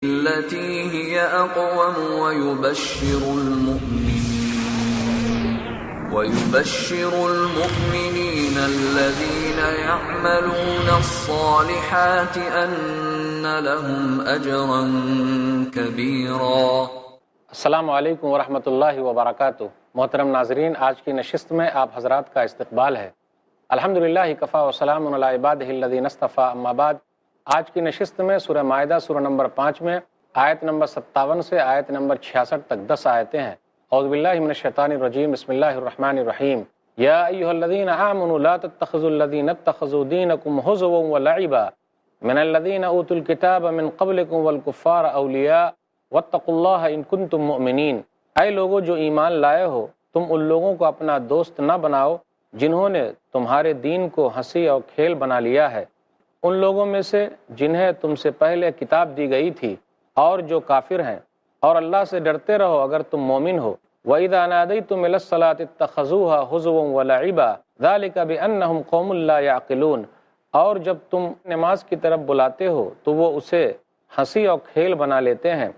التي هي أقوم ويبشر المؤمنين الذين يعملون الصالحات أن لهم أجرا كبيرا۔ السلام علیکم ورحمۃ اللہ وبرکاتہ۔ محترم ناظرین، آج کی نشست میں آپ حضرات کا استقبال ہے۔ الحمدللہ کفا وسلام علی عبادہ الذین اصطفیٰ، اما بعد۔ آج کی نشست میں سورہ مائدہ سورہ نمبر 5 میں آیت نمبر 57 سے آیت نمبر 66 تک 10 آیتیں ہیں۔ اعوذ باللہ من الشیطان الرجیم، بسم اللہ الرحمن الرحیم۔ یا ایھا الذین آمنوا لا تتخذوا الذین اتخذوا دینکم ہزوا ولعبا من الذین اوتوا الکتاب من قبلکم والکفار اولیاء واتقوا اللہ ان کنتم مؤمنین۔ اے لوگو جو ایمان لائے ہو، تم ان لوگوں کو اپنا دوست نہ بناؤ جنہوں نے تمہارے دین کو ہنسی اور کھیل بنا لیا ہے، ان لوگوں میں سے جنہیں تم سے پہلے کتاب دی گئی تھی اور جو کافر ہیں، اور اللہ سے ڈرتے رہو اگر تم مومن ہو۔ وَإِذَا نَادَيْتُمْ إِلَى الصَّلَاةِ اتَّخَذُوهَا هُزُوًا وَلَعِبًا ذَلِكَ بِأَنَّهُمْ قَوْمٌ لَا يَعْقِلُونَ۔ اور جب تم نماز کی طرف بلاتے ہو تو وہ اسے ہنسی اور کھیل بنا لیتے ہیں،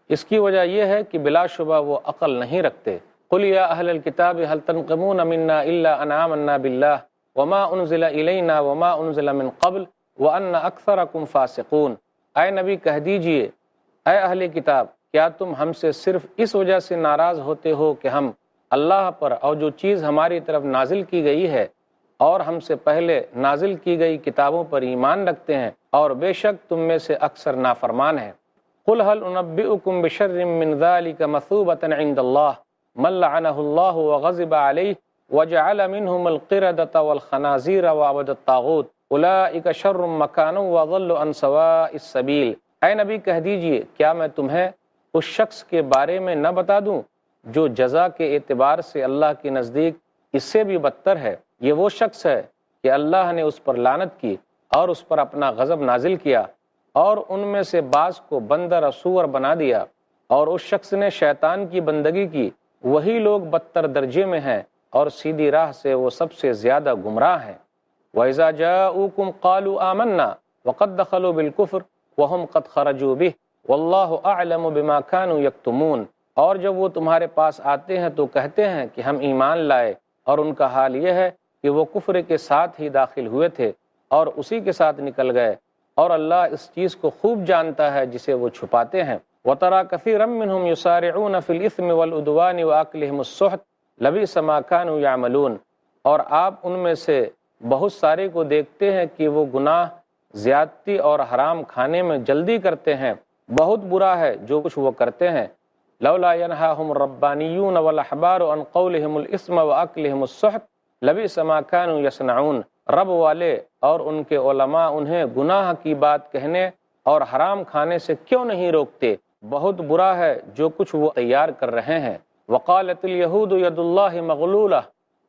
اس کی وجہ یہ ہے کہ بلا شبہ وہ عقل نہیں رکھتے۔ قُلْ يَا أَهْلَ الْكِتَابِ هَلْ تَنْقِمُونَ مِنَّا إِلَّا أَنْ آمَنَّا بِاللَّهِ وَمَا أُنزِلَ إِلَيْنَا وَمَا أُنزِلَ مِنْ قَبْلُ وَأَنَّ أَكْثَرَكُمْ فَاسِقُونَ۔ اے نبی کہہ دیجئے، اے اہل کتاب، کیا تم ہم سے صرف اس وجہ سے ناراض ہوتے ہو کہ ہم اللہ پر اور جو چیز ہماری طرف نازل کی گئی ہے اور ہم سے پہلے نازل کی گئی کتابوں پر ایمان رکھتے ہیں، اور بے شک تم میں سے اکثر نافرمان ہیں۔ قُلْ هَلْ أُنَبِّئُكُم بِشَرٍّ مِّن ذَلِكَ مَثُوبَةً عِندَ اللَّهِ مَن لَّعَنَهُ اللَّهُ وَغَضِبَ عَلَيْهِ وَجَعَلَ مِنْهُمُ الْقِرَدَةَ وَالْخَنَازِيرَ وَعَبَدَ الطَّاغُوتَ أُولَٰئِكَ شَرٌّ مَّكَانًا وَأَضَلُّ عَن سَوَاءِ السَّبِيلِ۔ اے نبی کہہ دیجئے، کیا میں تمہیں اس شخص کے بارے میں نہ بتا دوں جو جزا کے اعتبار سے اللہ کے نزدیک اس سے بھی بدتر ہے؟ یہ وہ شخص ہے کہ اللہ نے اس پر لعنت کی اور اس پر اپنا غضب نازل کیا، اور ان میں سے بعض کو بندر اور سور بنا دیا، اور اس شخص نے شیطان کی بندگی کی۔ وہی لوگ بدتر درجے میں ہیں اور سیدھی راہ سے وہ سب سے زیادہ گمراہ ہیں۔ وَإِذَا جَاءُوكُمْ قَالُوا آمَنَّا وَقَدْ دَخَلُوا بِالْكُفْرِ وَهُمْ قَدْ خَرَجُوا بِهِ وَاللَّهُ أَعْلَمُ بِمَا كَانُوا يَكْتُمُونَ۔ اور جب وہ تمہارے پاس آتے ہیں تو کہتے ہیں کہ ہم ایمان لائے، اور ان کا حال یہ ہے کہ وہ کفر کے ساتھ ہی داخل ہوئے تھے اور اسی کے ساتھ نکل گئے، اور اللہ اس چیز کو خوب جانتا ہے جسے وہ چھپاتے ہیں۔ وَتَرَى كَثِيرًا مِّنْهُمْ يُسَارِعُونَ فِي الْإِثْمِ وَالْعُدْوَانِ وَأَكْلِهِمُ السُّحْتَ لَبِئْسَ مَا كَانُوا يَعْمَلُونَ۔ اور آپ ان میں سے بہت سارے کو دیکھتے ہیں کہ وہ گناہ، زیادتی اور حرام کھانے میں جلدی کرتے ہیں، بہت برا ہے جو کچھ وہ کرتے ہیں۔ لولا ينهاهم الربانيون والاحبار عن قولهم الاثم واكلهم السحت لبئس ما كانوا يصنعون۔ رب والے اور ان کے علماء انہیں گناہ کی بات کہنے اور حرام کھانے سے کیوں نہیں روکتے؟ بہت برا ہے جو کچھ وہ تیار کر رہے ہیں۔ وقالت اليهود يد الله مغلولة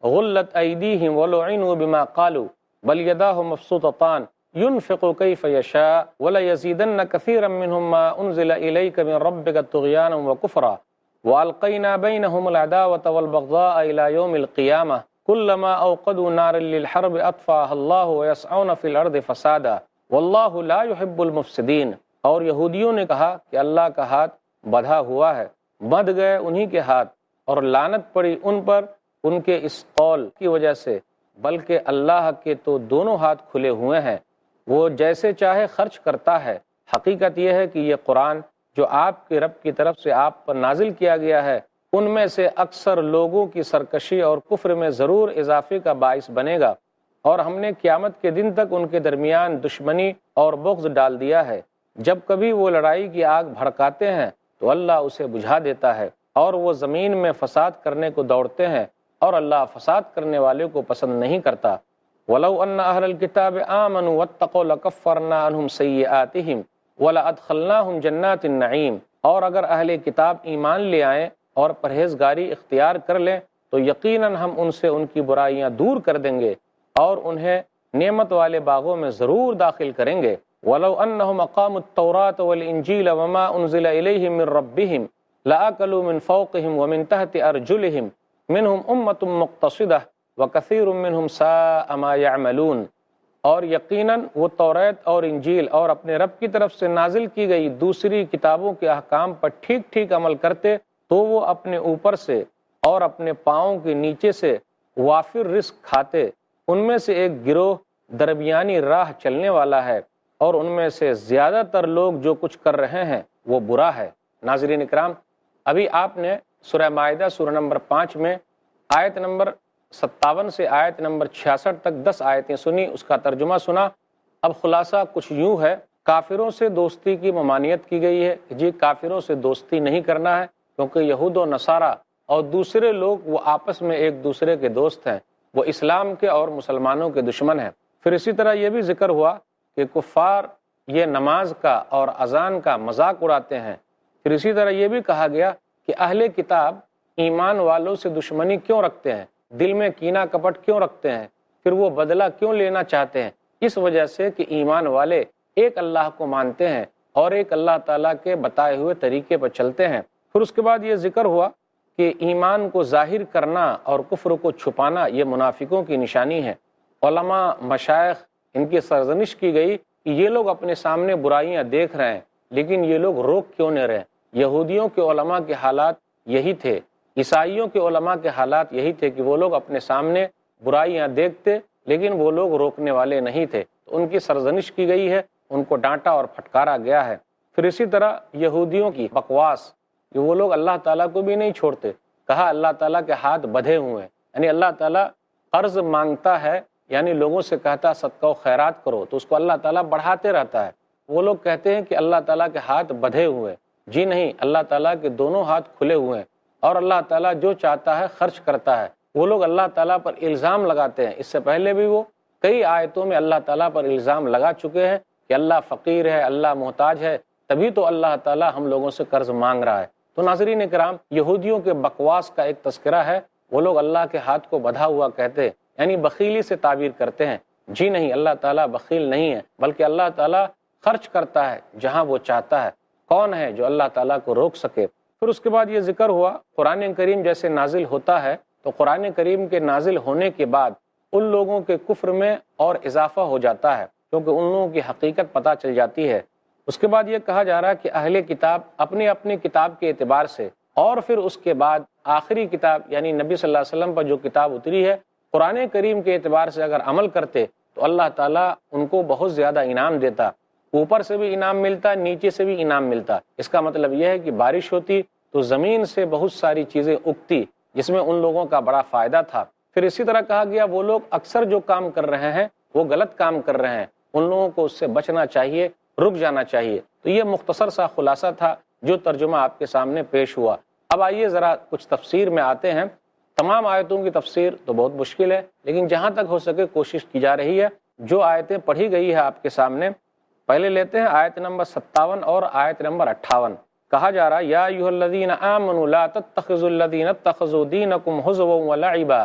غلت ايديهم ولعنوا بما قالوا بل يداه مبسوطتان ينفق كيف يشاء وليزيدن كثيرا منهم ما أنزل إليك من ربك طغيانا وكفرا وألقينا بينهم العداوة والبغضاء إلى يوم القيامة كلما أوقدوا نارا للحرب أطفأها الله ويسعون في الأرض فسادا والله لا يحب المفسدين۔ اور یہودیوں نے کہا کہ اللہ کا ہاتھ بدھا ہوا ہے، بندھ گئے انہی کے ہاتھ، اور لعنت پڑی ان پر ان کے اس قول کی وجہ سے، بلکہ اللہ کے تو دونوں ہاتھ کھلے ہوئے ہیں، وہ جیسے چاہے خرچ کرتا ہے۔ حقیقت یہ ہے کہ یہ قرآن جو آپ کے رب کی طرف سے آپ پر نازل کیا گیا ہے، ان میں سے اکثر لوگوں کی سرکشی اور کفر میں ضرور اضافے کا باعث بنے گا، اور ہم نے قیامت کے دن تک ان کے درمیان دشمنی اور بغض ڈال دیا ہے۔ جب کبھی وہ لڑائی کی آگ بھڑکاتے ہیں تو اللہ اسے بجھا دیتا ہے، اور وہ زمین میں فساد کرنے کو دوڑتے ہیں، اور اللہ فساد کرنے والے کو پسند نہیں کرتا۔ وَلَوْ أَنَّ أَهْلَ الْكِتَابِ آمَنُوا وَاتَّقَوْا لَكَفَّرْنَا عَنْهُمْ سَيِّئَاتِهِمْ وَلَأَدْخَلْنَاهُمْ جَنَّاتِ النَّعِيمِ۔ اور اگر اہل کتاب ایمان لے آئیں اور پرہیزگاری اختیار کر لیں تو یقیناً ہم ان سے ان کی برائیاں دور کر دیں گے اور انہیں نعمت والے باغوں میں ضرور داخل کریں گے۔ وَلَوْ أَنَّهُمْ أَقَامُوا التَّوْرَاةَ وَالْإِنْجِيلَ وَمَا أُنزِلَ إِلَيْهِم مِّن رَّبِّهِمْ لَأَكَلُوا مِن فَوْقِهِمْ وَمِن تَحْتِ أَرْجُلِهِمْ مِنْهُمْ أُمَّةٌ مُّقْتَصِدَةٌ وَكَثِيرٌ مِّنْهُمْ سَاءَ مَا يَعْمَلُونَ۔ اور یقیناً وہ توریت اور انجیل اور اپنے رب کی طرف سے نازل کی گئی دوسری کتابوں کے احکام پر ٹھیک ٹھیک عمل کرتے تو وہ اپنے اوپر سے اور اپنے پاؤں کے نیچے سے وافر رزق کھاتے۔ ان میں سے ایک گروہ درمیانی راہ چلنے والا ہے اور ان میں سے زیادہ تر لوگ جو کچھ کر رہے ہیں وہ برا ہے۔ ناظرین اکرام، ابھی آپ نے سورہ مائدہ سورہ نمبر 5 میں آیت نمبر 57 سے آیت نمبر 66 تک 10 آیتیں سنی، اس کا ترجمہ سنا۔ اب خلاصہ کچھ یوں ہے، کافروں سے دوستی کی ممانعت کی گئی ہے۔ جی کافروں سے دوستی نہیں کرنا ہے، کیونکہ یہود و نصارہ اور دوسرے لوگ وہ آپس میں ایک دوسرے کے دوست ہیں، وہ اسلام کے اور مسلمانوں کے دشمن ہیں۔ پھر اسی طرح یہ بھی ذکر ہوا کہ کفار یہ نماز کا اور اذان کا مذاق اڑاتے ہیں۔ پھر اسی طرح یہ بھی کہا گیا کہ اہل کتاب ایمان والوں سے دشمنی کیوں رکھتے ہیں، دل میں کینہ کپٹ کیوں رکھتے ہیں، پھر وہ بدلہ کیوں لینا چاہتے ہیں؟ اس وجہ سے کہ ایمان والے ایک اللہ کو مانتے ہیں اور ایک اللہ تعالیٰ کے بتائے ہوئے طریقے پر چلتے ہیں۔ پھر اس کے بعد یہ ذکر ہوا کہ ایمان کو ظاہر کرنا اور کفر کو چھپانا یہ منافقوں کی نشانی ہے۔ علماء، مشائخ، ان کی سرزنش کی گئی کہ یہ لوگ اپنے سامنے برائیاں دیکھ رہے ہیں لیکن یہ لوگ روک کیوں نہیں رہے؟ یہودیوں کے علماء کے حالات یہی تھے، عیسائیوں کے علماء کے حالات یہی تھے کہ وہ لوگ اپنے سامنے برائیاں دیکھتے لیکن وہ لوگ روکنے والے نہیں تھے، تو ان کی سرزنش کی گئی ہے، ان کو ڈانٹا اور پھٹکارا گیا ہے۔ پھر اسی طرح یہودیوں کی بکواس کہ وہ لوگ اللہ تعالیٰ کو بھی نہیں چھوڑتے، کہا اللہ تعالیٰ کے ہاتھ بدھے ہوئے ہیں، یعنی اللہ تعالیٰ قرض مانگتا ہے، یعنی لوگوں سے کہتا صدقہ و خیرات کرو تو اس کو اللہ تعالیٰ بڑھاتے رہتا ہے۔ وہ لوگ کہتے ہیں کہ اللہ تعالیٰ کے ہاتھ بدھے ہوئے، جی نہیں، اللہ تعالیٰ کے دونوں ہاتھ کھلے ہوئے ہیں اور اللہ تعالیٰ جو چاہتا ہے خرچ کرتا ہے۔ وہ لوگ اللہ تعالیٰ پر الزام لگاتے ہیں، اس سے پہلے بھی وہ کئی آیتوں میں اللہ تعالیٰ پر الزام لگا چکے ہیں کہ اللہ فقیر ہے، اللہ محتاج ہے، تبھی تو اللہ تعالیٰ ہم لوگوں سے قرض مانگ رہا ہے۔ تو ناظرین کرام، یہودیوں کے بکواس کا ایک تذکرہ ہے، وہ لوگ اللہ کے ہاتھ کو بدھا ہوا کہتے ہیں، یعنی بخیلی سے تعبیر کرتے ہیں۔ جی نہیں، اللہ تعالیٰ بخیل نہیں ہے، بلکہ اللہ تعالیٰ خرچ کرتا ہے جہاں وہ چاہتا ہے۔ کون ہے جو اللہ تعالیٰ کو روک سکے؟ پھر اس کے بعد یہ ذکر ہوا قرآن کریم جیسے نازل ہوتا ہے تو قرآن کریم کے نازل ہونے کے بعد ان لوگوں کے کفر میں اور اضافہ ہو جاتا ہے، کیونکہ ان لوگوں کی حقیقت پتہ چل جاتی ہے۔ اس کے بعد یہ کہا جا رہا ہے کہ اہل کتاب اپنی اپنی کتاب کے اعتبار سے اور پھر اس کے بعد آخری کتاب یعنی نبی صلی اللہ علیہ وسلم پر جو کتاب اتری ہے قرآن کریم کے اعتبار سے اگر عمل کرتے تو اللہ تعالیٰ ان کو بہت زیادہ انعام دیتا، اوپر سے بھی انعام ملتا، نیچے سے بھی انعام ملتا۔ اس کا مطلب یہ ہے کہ بارش ہوتی تو زمین سے بہت ساری چیزیں اگتی جس میں ان لوگوں کا بڑا فائدہ تھا۔ پھر اسی طرح کہا گیا وہ لوگ اکثر جو کام کر رہے ہیں وہ غلط کام کر رہے ہیں، ان لوگوں کو اس سے بچنا چاہیے، رک جانا چاہیے۔ تو یہ مختصر سا خلاصہ تھا جو ترجمہ آپ کے سامنے پیش ہوا۔ اب آئیے ذرا کچھ تفسیر میں آتے ہیں۔ تمام آیتوں کی تفسیر تو بہت مشکل ہے، لیکن جہاں تک ہو سکے کوشش کی جا رہی ہے۔ جو آیتیں پڑھی گئی ہے آپ کے سامنے، پہلے لیتے ہیں آیت نمبر 57 اور آیت نمبر 58۔ کہا جا رہا یا ایھا الذین آمنوا لا تتخذوا الذین اتخذوا دینکم ہزوا ولعبا،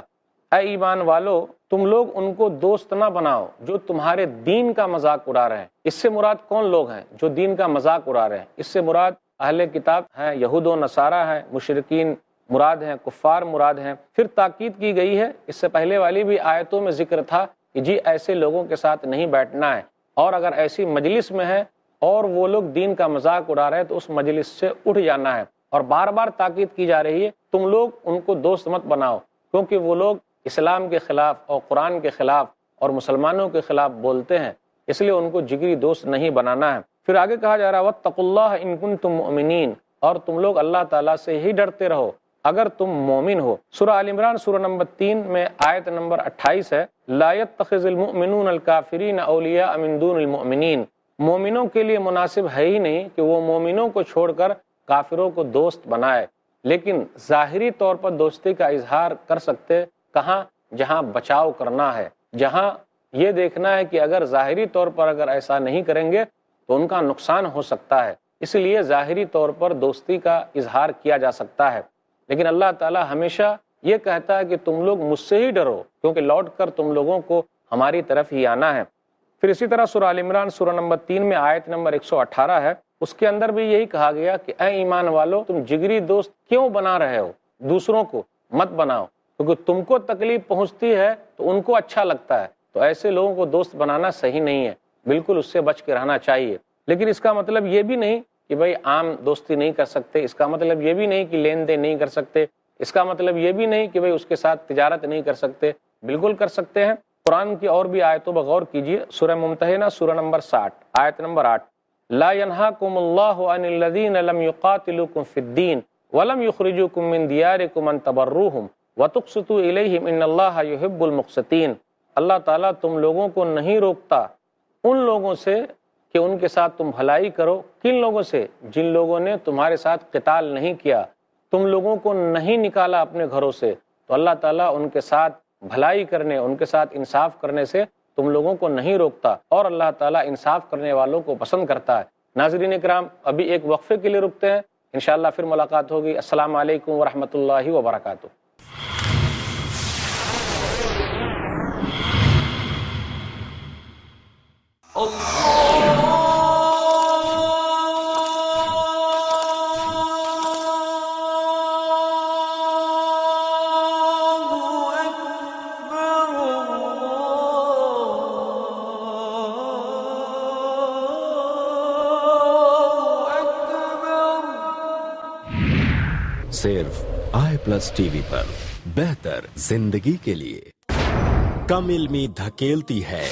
اے ایمان والو تم لوگ ان کو دوست نہ بناؤ جو تمہارے دین کا مذاق اڑا رہے ہیں۔ اس سے مراد کون لوگ ہیں جو دین کا مذاق اڑا رہے ہیں؟ اس سے مراد اہل کتاب ہیں، یہود و نصارہ ہیں، مشرکین مراد ہیں، کفار مراد ہیں۔ پھر تاکید کی گئی ہے، اس سے پہلے والی بھی آیتوں میں ذکر تھا کہ جی ایسے لوگوں کے ساتھ نہیں بیٹھنا ہے، اور اگر ایسی مجلس میں ہے اور وہ لوگ دین کا مذاق اڑا رہے ہیں تو اس مجلس سے اٹھ جانا ہے۔ اور بار بار تاکید کی جا رہی ہے تم لوگ ان کو دوست مت بناؤ، کیونکہ وہ لوگ اسلام کے خلاف اور قرآن کے خلاف اور مسلمانوں کے خلاف بولتے ہیں، اس لیے ان کو جگری دوست نہیں بنانا ہے۔ پھر آگے کہا جا رہا ہے واتقوا اللہ ان کنتم مؤمنین، اور تم لوگ اللہ تعالیٰ سے ہی ڈرتے رہو اگر تم مومن ہو۔ سورہ آل عمران سورہ نمبر 3 میں آیت نمبر 28 ہے لا يتخذ المؤمنون الکافرین اولیاء من دون المؤمنین، مومنوں کے لیے مناسب ہے ہی نہیں کہ وہ مومنوں کو چھوڑ کر کافروں کو دوست بنائے، لیکن ظاہری طور پر دوستی کا اظہار کر سکتے کہاں؟ جہاں بچاؤ کرنا ہے، جہاں یہ دیکھنا ہے کہ اگر ظاہری طور پر اگر ایسا نہیں کریں گے تو ان کا نقصان ہو سکتا ہے، اس لیے ظاہری طور پر دوستی کا اظہار کیا جا سکتا ہے۔ لیکن اللہ تعالیٰ ہمیشہ یہ کہتا ہے کہ تم لوگ مجھ سے ہی ڈرو، کیونکہ لوٹ کر تم لوگوں کو ہماری طرف ہی آنا ہے۔ پھر اسی طرح سورہ آل عمران سورہ نمبر 3 میں آیت نمبر 118 ہے، اس کے اندر بھی یہی کہا گیا کہ اے ایمان والو تم جگری دوست کیوں بنا رہے ہو؟ دوسروں کو مت بناؤ، کیونکہ تم کو تکلیف پہنچتی ہے تو ان کو اچھا لگتا ہے، تو ایسے لوگوں کو دوست بنانا صحیح نہیں ہے، بالکل اس سے بچ کے رہنا چاہیے۔ لیکن اس کا مطلب یہ بھی نہیں کہ بھائی عام دوستی نہیں کر سکتے، اس کا مطلب یہ بھی نہیں کہ لین دین نہیں کر سکتے، اس کا مطلب یہ بھی نہیں کہ بھائی اس کے ساتھ تجارت نہیں کر سکتے، بالکل کر سکتے ہیں۔ قرآن کی اور بھی آیتوں پر غور کیجیے، سورہ ممتحنہ سورہ نمبر 60 آیت نمبر 8، لا ينهاكم الله عن الذين لم يقاتلوكم في الدين ولم يخرجوكم من دياركم ان تبروهم وتقسطوا اليهم ان الله يحب المقسطين۔ اللہ تعالیٰ تم لوگوں کو نہیں روکتا ان لوگوں سے کہ ان کے ساتھ تم بھلائی کرو۔ کن لوگوں سے؟ جن لوگوں نے تمہارے ساتھ قتال نہیں کیا، تم لوگوں کو نہیں نکالا اپنے گھروں سے، تو اللہ تعالیٰ ان کے ساتھ بھلائی کرنے، ان کے ساتھ انصاف کرنے سے تم لوگوں کو نہیں روکتا، اور اللہ تعالیٰ انصاف کرنے والوں کو پسند کرتا ہے۔ ناظرین اکرام، ابھی ایک وقفے کے لیے رکتے ہیں، انشاءاللہ پھر ملاقات ہوگی۔ السلام علیکم ورحمۃ اللہ وبرکاتہ۔ صرف آئی پلس ٹی وی پر بہتر زندگی کے لیے کم علمی دھکیلتی ہے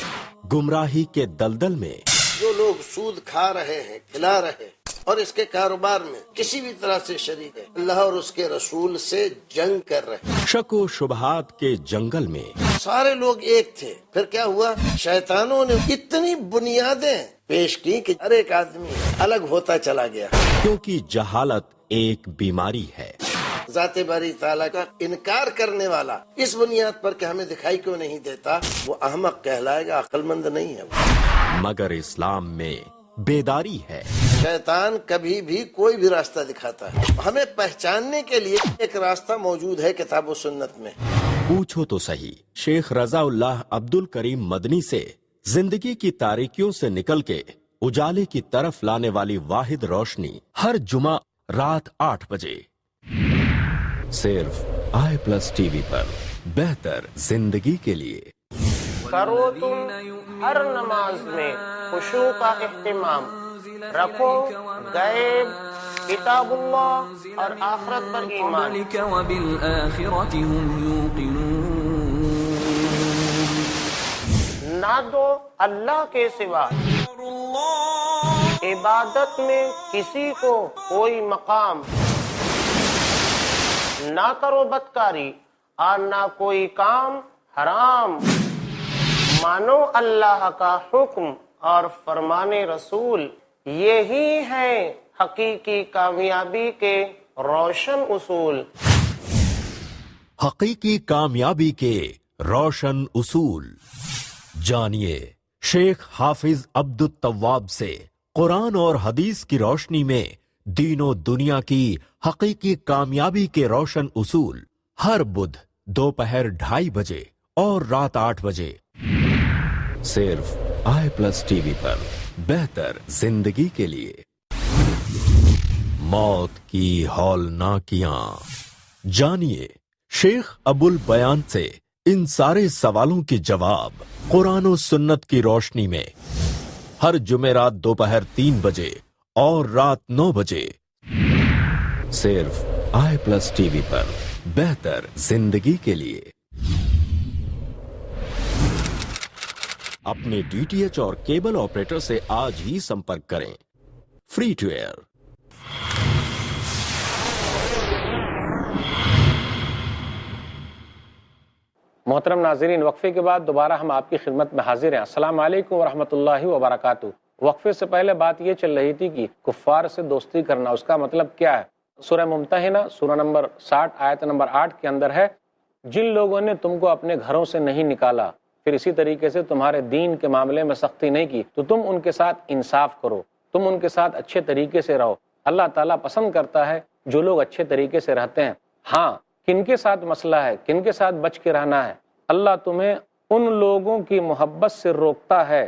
گمراہی کے دلدل میں۔ جو لوگ سود کھا رہے ہیں، کھلا رہے ہیں اور اس کے کاروبار میں کسی بھی طرح سے شریک ہے، اللہ اور اس کے رسول سے جنگ کر رہے ہیں۔ شک و شبہات کے جنگل میں سارے لوگ ایک تھے، پھر کیا ہوا؟ شیطانوں نے اتنی بنیادیں پیش کی کہ ہر ایک آدمی الگ ہوتا چلا گیا، کیونکہ جہالت ایک بیماری ہے۔ ذات باری تعالیٰ کا انکار کرنے والا اس بنیاد پر کہ ہمیں دکھائی کیوں نہیں دیتا، وہ احمق کہلائے گا، عقل مند نہیں ہے وہ۔ مگر اسلام میں بیداری ہے۔ شیطان کبھی بھی کوئی بھی راستہ دکھاتا ہے، ہمیں پہچاننے کے لیے ایک راستہ موجود ہے کتاب و سنت میں۔ پوچھو تو صحیح شیخ رضا اللہ عبد الکریم مدنی سے، زندگی کی تاریکیوں سے نکل کے اجالے کی طرف لانے والی واحد روشنی، ہر جمعہ رات 8 بجے صرف آئی پلس ٹی وی پر بہتر زندگی کے لیے۔ کرو تم ہر نماز میں خشوع کا اہتمام، رکھو غیب، کتاب اللہ اور آخرت پر ایمان۔ وبالآخرة هم يوقنون۔ نہ دو اللہ کے سوا عبادت میں کسی کو کوئی مقام، نہ کرو بدکاری اور نہ کوئی کام حرام، مانو اللہ کا حکم اور فرمان رسول، یہی ہے حقیقی کامیابی کے روشن اصول۔ حقیقی کامیابی کے روشن اصول جانیے شیخ حافظ عبد التواب سے، قرآن اور حدیث کی روشنی میں دین و دنیا کی حقیقی کامیابی کے روشن اصول، ہر بدھ دوپہر 2:30 بجے اور رات 8 بجے صرف آئی پلس ٹی وی پر بہتر زندگی کے لیے۔ موت کی ہولناکیاں جانیے شیخ ابو البیان سے، ان سارے سوالوں کے جواب قرآن و سنت کی روشنی میں، ہر جمعرات دوپہر 3 بجے اور رات 9 بجے صرف آئی پلس ٹی وی پر بہتر زندگی کے لیے۔ اپنے ڈی ٹی ایچ اور کیبل آپریٹر سے آج ہی سمپرک کریں۔ Free to air. محترم ناظرین، وقفے کے بعد دوبارہ ہم آپ کی خدمت میں حاضر ہیں۔ السلام علیکم ورحمۃ اللہ وبرکاتہ۔ وقفے سے پہلے بات یہ چل رہی تھی کہ کفار سے دوستی کرنا، اس کا مطلب کیا ہے؟ سورہ ممتحنہ سورہ نمبر 60 آیت نمبر 8 کے اندر ہے، جن لوگوں نے تم کو اپنے گھروں سے نہیں نکالا، پھر اسی طریقے سے تمہارے دین کے معاملے میں سختی نہیں کی، تو تم ان کے ساتھ انصاف کرو، تم ان کے ساتھ اچھے طریقے سے رہو۔ اللہ تعالیٰ پسند کرتا ہے جو لوگ اچھے طریقے سے رہتے ہیں۔ ہاں، کن کے ساتھ مسئلہ ہے، کن کے ساتھ بچ کے رہنا ہے؟ اللہ تمہیں ان لوگوں کی محبت سے روکتا ہے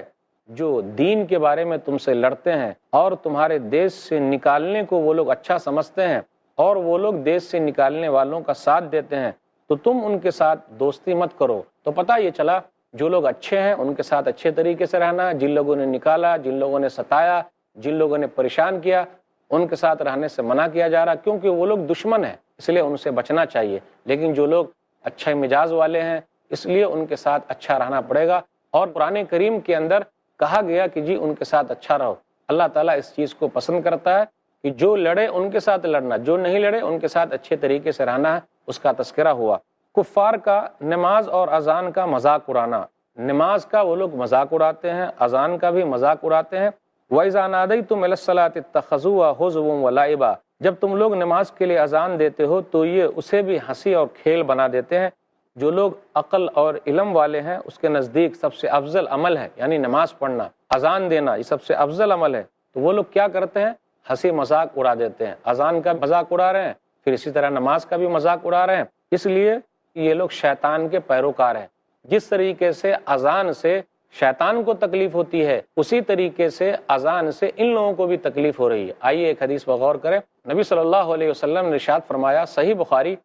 جو دین کے بارے میں تم سے لڑتے ہیں اور تمہارے دیش سے نکالنے کو وہ لوگ اچھا سمجھتے ہیں، اور وہ لوگ دیش سے نکالنے والوں کا ساتھ دیتے ہیں، تو تم ان کے ساتھ دوستی مت کرو۔ تو پتہ یہ چلا جو لوگ اچھے ہیں ان کے ساتھ اچھے طریقے سے رہنا ہے، جن لوگوں نے نکالا، جن لوگوں نے ستایا، جن لوگوں نے پریشان کیا، ان کے ساتھ رہنے سے منع کیا جا رہا، کیونکہ وہ لوگ دشمن ہیں، اس لیے ان سے بچنا چاہیے۔ لیکن جو لوگ اچھے مزاج والے ہیں اس لیے ان کے ساتھ اچھا رہنا پڑے گا۔ اور قرآن کریم کے اندر کہا گیا کہ جی ان کے ساتھ اچھا رہو۔ اللہ تعالیٰ اس چیز کو پسند کرتا ہے کہ جو لڑے ان کے ساتھ لڑنا، جو نہیں لڑے ان کے ساتھ اچھے طریقے سے رہنا ہے، اس کا تذکرہ ہوا۔ کفار کا نماز اور اذان کا مذاق اڑانا، نماز کا وہ لوگ مذاق اڑاتے ہیں، اذان کا بھی مذاق اڑاتے ہیں۔ وَإِذَا نَادَيْتُمْ إِلَى الصَّلَاةِ اتَّخَذُوهَا هُزُوًا وَلَعِبًا، جب تم لوگ نماز کے لیے اذان دیتے ہو تو یہ اسے بھی ہنسی اور کھیل بنا دیتے ہیں۔ جو لوگ عقل اور علم والے ہیں اس کے نزدیک سب سے افضل عمل ہے، یعنی نماز پڑھنا، اذان دینا، یہ سب سے افضل عمل ہے، تو وہ لوگ کیا کرتے ہیں؟ ہنسی مذاق اڑا دیتے ہیں، اذان کا مذاق اڑا رہے ہیں، پھر اسی طرح نماز کا بھی مذاق اڑا رہے ہیں۔ اس لیے یہ لوگ شیطان کے پیروکار ہیں۔ جس طریقے سے اذان سے شیطان کو تکلیف ہوتی ہے اسی طریقے سے اذان سے ان لوگوں کو بھی تکلیف ہو رہی ہے۔ آئیے ایک حدیث پر غور کریں۔ نبی صلی اللہ علیہ وسلم نے ارشاد فرمایا، صحیح بخاری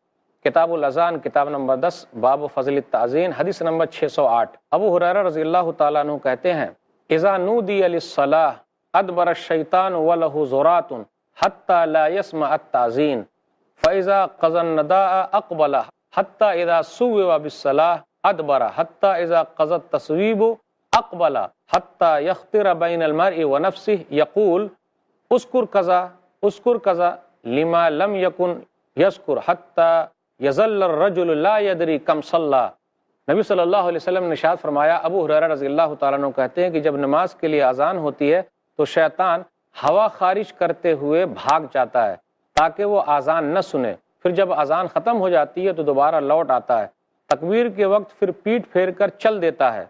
کتاب الاذان کتاب نمبر 10 باب فضل التعزین حدیث نمبر 608، ابو ہریرہ رضی اللہ تعالیٰ عنہ کہتے ہیں، اذا نودی للصلاۃ ادبر الشیطان وله زرات حتى لا يسمع التعزین فاذا قضى النداء اقبل حتى اذا سوب بالصلاۃ ادبر حتى اذا قضى التصویب اقبل حتى يخطر بين المرء ونفسه يقول اذكر كذا اذكر كذا لما لم يكن يذكر حتى يظل الرجل لا يدري كم صلى۔ نبی صلی اللہ علیہ وسلم نے ارشاد فرمایا، ابو ہریرہ رضی اللہ تعالیٰ عنہ کہتے ہیں کہ جب نماز کے لیے اذان ہوتی ہے تو شیطان ہوا خارج کرتے ہوئے بھاگ جاتا ہے تاکہ وہ اذان نہ سنے، پھر جب اذان ختم ہو جاتی ہے تو دوبارہ لوٹ آتا ہے، تکبیر کے وقت پھر پیٹ پھیر کر چل دیتا ہے،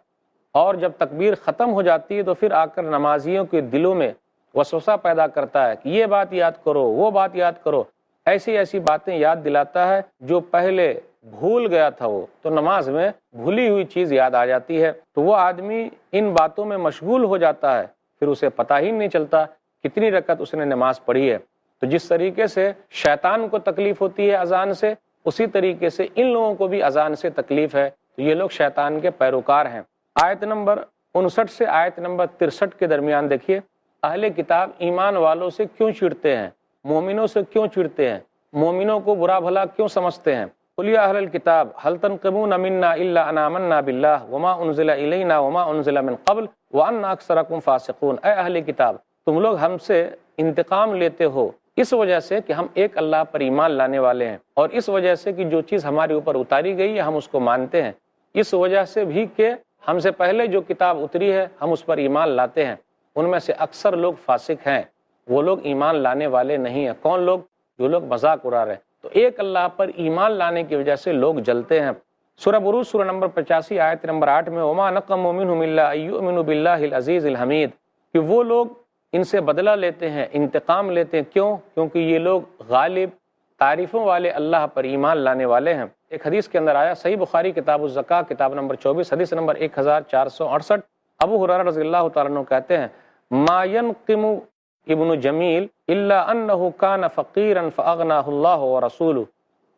اور جب تکبیر ختم ہو جاتی ہے تو پھر آ کر نمازیوں کے دلوں میں وسوسہ پیدا کرتا ہے کہ یہ بات یاد کرو، وہ بات یاد کرو، ایسی ایسی باتیں یاد دلاتا ہے جو پہلے بھول گیا تھا، وہ تو نماز میں بھولی ہوئی چیز یاد آ جاتی ہے، تو وہ آدمی ان باتوں میں مشغول ہو جاتا ہے، پھر اسے پتہ ہی نہیں چلتا کتنی رکعت اس نے نماز پڑھی ہے۔ تو جس طریقے سے شیطان کو تکلیف ہوتی ہے اذان سے، اسی طریقے سے ان لوگوں کو بھی اذان سے تکلیف ہے، تو یہ لوگ شیطان کے پیروکار ہیں۔ آیت نمبر 59 سے آیت نمبر 63 کے درمیان دیکھیے، اہل کتاب ایمان والوں سے کیوں چڑھتے ہیں، مومنوں سے کیوں چڑھتے ہیں، مومنوں کو برا بھلا کیوں سمجھتے ہیں۔ قل یا اہل الکتاب هل تنقمون منا الا ان آمنا باللہ وما انزل الینا وما انزل من قبل وان اکثرکم فاسقون، اے اہل کتاب تم لوگ ہم سے انتقام لیتے ہو اس وجہ سے کہ ہم ایک اللہ پر ایمان لانے والے ہیں، اور اس وجہ سے کہ جو چیز ہمارے اوپر اتاری گئی ہے ہم اس کو مانتے ہیں، اس وجہ سے بھی کہ ہم سے پہلے جو کتاب اتری ہے ہم اس پر ایمان لاتے ہیں، ان میں سے اکثر لوگ فاسق ہیں، وہ لوگ ایمان لانے والے نہیں ہیں۔ کون لوگ؟ جو لوگ مذاق اڑا رہے ہیں۔ تو ایک اللہ پر ایمان لانے کی وجہ سے لوگ جلتے ہیں۔ سورہ بروج سورہ نمبر 85 آیت نمبر 8 میں وما نقم منہم الا ان یؤمنوا باللہ العزیز الحمید، کہ وہ لوگ ان سے بدلہ لیتے ہیں، انتقام لیتے ہیں، کیوں؟ کیونکہ یہ لوگ غالب تعریفوں والے اللہ پر ایمان لانے والے ہیں۔ ایک حدیث کے اندر آیا، صحیح بخاری کتاب الزکاة کتاب نمبر 24 حدیث نمبر 1468، ابو ہریرہ رضی اللہ تعالیٰ عنہ کہتے ہیں، ما ينقم ابن جمیل الا انہ کان فقیرا فاغناہ اللہ ورسولہ،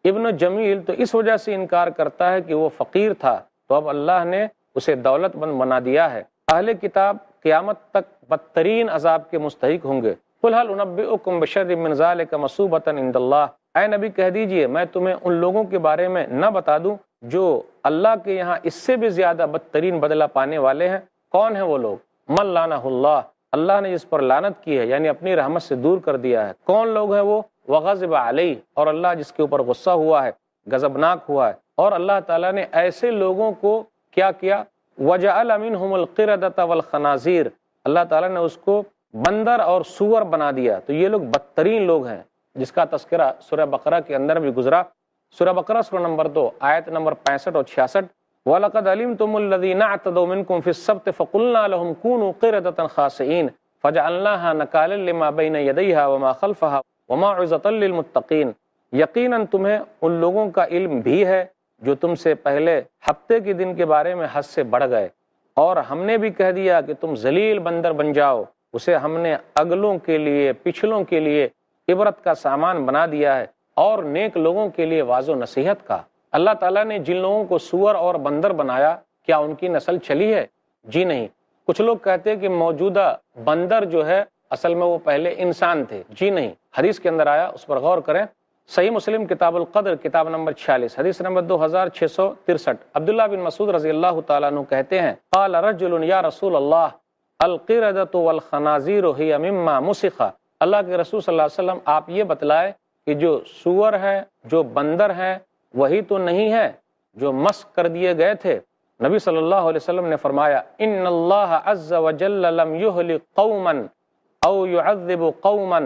ابن جمیل تو اس وجہ سے انکار کرتا ہے کہ وہ فقیر تھا تو اب اللہ نے اسے دولت مند بنا دیا ہے۔ اہل کتاب قیامت تک بدترین عذاب کے مستحق ہوں گے۔ قل هل انبئکم بشر من ذلک مثوبۃ عند اللہ، اے نبی کہہ دیجئے میں تمہیں ان لوگوں کے بارے میں نہ بتا دوں جو اللہ کے یہاں اس سے بھی زیادہ بدترین بدلہ پانے والے ہیں۔ کون ہیں وہ لوگ؟ من لعنہ اللہ، اللہ نے جس پر لعنت کی ہے یعنی اپنی رحمت سے دور کر دیا ہے۔ کون لوگ ہیں وہ؟ وغضب علیہ، اور اللہ جس کے اوپر غصہ ہوا ہے، غضبناک ہوا ہے، اور اللہ تعالیٰ نے ایسے لوگوں کو کیا کیا؟ وجعل منہم القردۃ والخنازیر، اللہ تعالیٰ نے اس کو بندر اور سور بنا دیا، تو یہ لوگ بدترین لوگ ہیں، جس کا تذکرہ سورہ بقرہ کے اندر بھی گزرا۔ سورہ بقرہ سورہ نمبر 2 آیت نمبر 65 اور 66، وَلَقَدْ عَلِمْتُمُ الَّذِينَ اعْتَدَوْا مِنْكُمْ فِي السَّبْتِ فَقُلْنَا لَهُمْ كُونُوا قِرَدَةً خَاسِئِينَ فَجَعَلْنَاهَا نَكَالًا لِمَا بَيْنَ يَدَيْهَا وَمَا خَلْفَهَا وَمَوْعِظَةً لِّلْمُتَّقِينَ، یقیناً تمہیں ان لوگوں کا علم بھی ہے جو تم سے پہلے ہفتے کے دن کے بارے میں حد سے بڑھ گئے، اور ہم نے بھی کہہ دیا کہ تم ذلیل بندر بن جاؤ، اسے ہم نے اگلوں کے لیے پچھلوں کے لیے عبرت کا سامان بنا دیا ہے اور نیک لوگوں کے لیے واعظ و نصیحت کا۔ اللہ تعالیٰ نے جن لوگوں کو سور اور بندر بنایا کیا ان کی نسل چلی ہے؟ جی نہیں۔ کچھ لوگ کہتے ہیں کہ موجودہ بندر جو ہے اصل میں وہ پہلے انسان تھے، جی نہیں، حدیث کے اندر آیا، اس پر غور کریں۔ صحیح مسلم کتاب القدر کتاب نمبر 46 حدیث نمبر 2663، عبداللہ بن مسعود رضی اللہ تعالیٰ عنہ کہتے ہیں قال رجل یا رسول اللہ القردۃ والخنازیر ہی مما مسخ، اللہ کے رسول صلی اللہ علیہ وسلم آپ یہ بتلائے کہ جو سور ہے، جو بندر ہے، وہی تو نہیں ہے جو مسخ کر دیے گئے تھے؟ نبی صلی اللہ علیہ وسلم نے فرمایا ان اللہ عز وجل لم یہلک قوما او یعذب قوما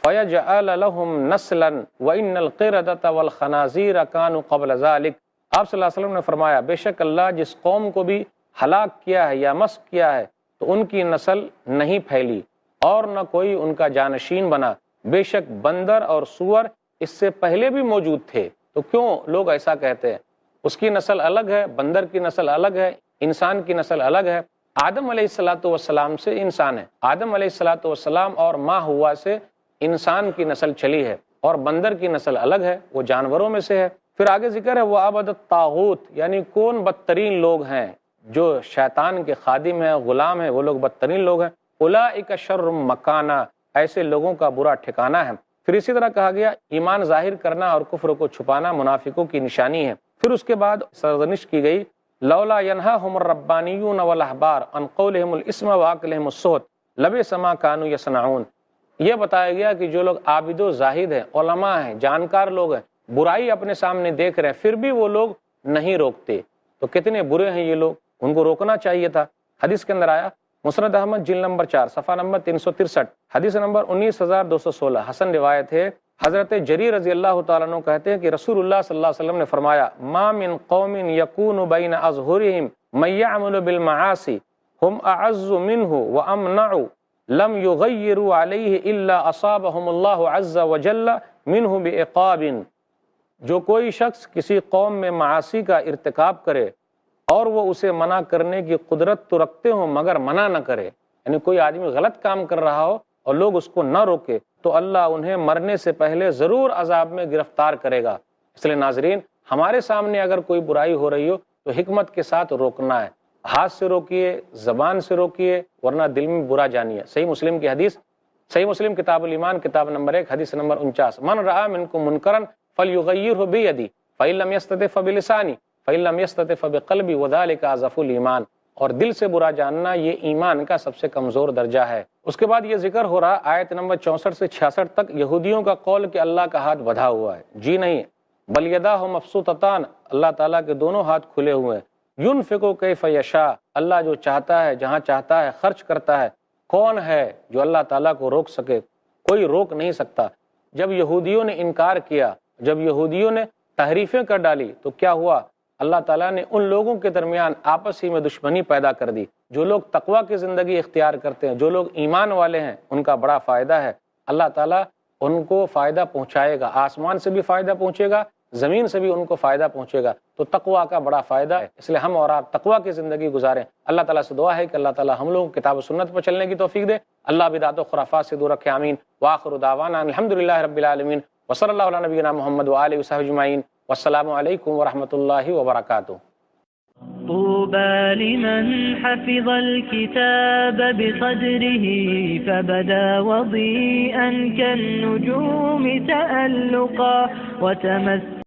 فیجعل لهم نسلا وان القردۃ والخنازیر کانوا قبل ذلک۔ آپ صلی اللہ علیہ وسلم نے فرمایا بے شک اللہ جس قوم کو بھی ہلاک کیا ہے یا مسخ کیا ہے تو ان کی نسل نہیں پھیلی اور نہ کوئی ان کا جانشین بنا، بے شک بندر اور سور اس سے پہلے بھی موجود تھے۔ تو کیوں لوگ ایسا کہتے ہیں؟ اس کی نسل الگ ہے، بندر کی نسل الگ ہے، انسان کی نسل الگ ہے۔ آدم علیہ السلام سے انسان ہے، آدم علیہ السلام اور ماں ہوا سے انسان کی نسل چلی ہے، اور بندر کی نسل الگ ہے، وہ جانوروں میں سے ہے۔ پھر آگے ذکر ہے وہ عبد الطاغوت، یعنی کون بدترین لوگ ہیں جو شیطان کے خادم ہیں، غلام ہیں، وہ لوگ بدترین لوگ ہیں۔ اولئک شر مکانہ، ایسے لوگوں کا برا ٹھکانہ ہے۔ پھر اسی طرح کہا گیا ایمان ظاہر کرنا اور کفر کو چھپانا منافقوں کی نشانی ہے۔ پھر اس کے بعد سرزنش کی گئی لولا ینہاہم الربانیون والاحبار عن قولہم الاسم واکلہم السحت لبئس ما کانوا یصنعون، یہ بتایا گیا کہ جو لوگ عابد و زاہد ہیں، علماء ہیں، جانکار لوگ ہیں، برائی اپنے سامنے دیکھ رہے ہیں، پھر بھی وہ لوگ نہیں روکتے، تو کتنے برے ہیں یہ لوگ، ان کو روکنا چاہیے تھا۔ حدیث کے اندر آیا مسند احمد جلد نمبر 4 صفحہ نمبر 363 حدیث نمبر 19216 حسن روایت ہے۔ حضرت جریر رضی اللہ تعالیٰ عنہ کہتے ہیں کہ رسول اللہ صلی اللہ علیہ وسلم نے فرمایا ما من قوم یکون بین اظہرہم من یعمل بالمعاصی ہم اعز منہ وامنع لم یغیروا علیہ الا اصابہم اللہ عز وجل منہ بعقاب، جو کوئی شخص کسی قوم میں معاصی کا ارتکاب کرے اور وہ اسے منع کرنے کی قدرت تو رکھتے ہوں مگر منع نہ کرے، یعنی کوئی آدمی غلط کام کر رہا ہو اور لوگ اس کو نہ روکے تو اللہ انہیں مرنے سے پہلے ضرور عذاب میں گرفتار کرے گا۔ اس لیے ناظرین، ہمارے سامنے اگر کوئی برائی ہو رہی ہو تو حکمت کے ساتھ روکنا ہے، ہاتھ سے روکیے، زبان سے روکیے، ورنہ دل میں برا جانیے۔ صحیح مسلم کی حدیث، صحیح مسلم کتاب الایمان کتاب نمبر 1 حدیث نمبر 49 من رأى منکم منکرا فلیغیرہ بیدی فإن لم یستطع فبلسانی فإن لم یستطع فبقلبی وذلک اضعف الایمان، اور دل سے برا جاننا یہ ایمان کا سب سے کمزور درجہ ہے۔ اس کے بعد یہ ذکر ہو رہا آیت نمبر 64 سے 66 تک یہودیوں کا قول کہ اللہ کا ہاتھ بدھا ہوا ہے، جی نہیں، بل یداہ مبسوطتان، اللہ تعالیٰ کے دونوں ہاتھ کھلے ہوئے ہیں، ینفق کیف یشاء، اللہ جو چاہتا ہے جہاں چاہتا ہے خرچ کرتا ہے۔ کون ہے جو اللہ تعالیٰ کو روک سکے؟ کوئی روک نہیں سکتا۔ جب یہودیوں نے انکار کیا، جب یہودیوں نے تحریفیں کر ڈالی تو کیا ہوا؟ اللہ تعالیٰ نے ان لوگوں کے درمیان آپس ہی میں دشمنی پیدا کر دی۔ جو لوگ تقوی کی زندگی اختیار کرتے ہیں، جو لوگ ایمان والے ہیں، ان کا بڑا فائدہ ہے، اللہ تعالیٰ ان کو فائدہ پہنچائے گا، آسمان سے بھی فائدہ پہنچے گا، زمین سے بھی ان کو فائدہ پہنچے گا۔ تو تقوی کا بڑا فائدہ ہے، اس لیے ہم اور آپ تقوی کی زندگی گزاریں۔ اللہ تعالیٰ سے دعا ہے کہ اللہ تعالیٰ ہم لوگوں کو کتاب و سنت پر چلنے کی توفیق دے، اللہ بدعت و خرافات سے دور رکھے، آمین۔ وآخر دعوانا الحمدللہ رب العالمین، وصلی اللہ علی نبینا محمد وآلہ وصحبہ اجمعین، والسلام علیکم ورحمۃ اللہ وبرکاتہ۔ طوبى لمن حفظ الكتاب بقدره فبدا وضيئا كالنجوم تألقا وتمثل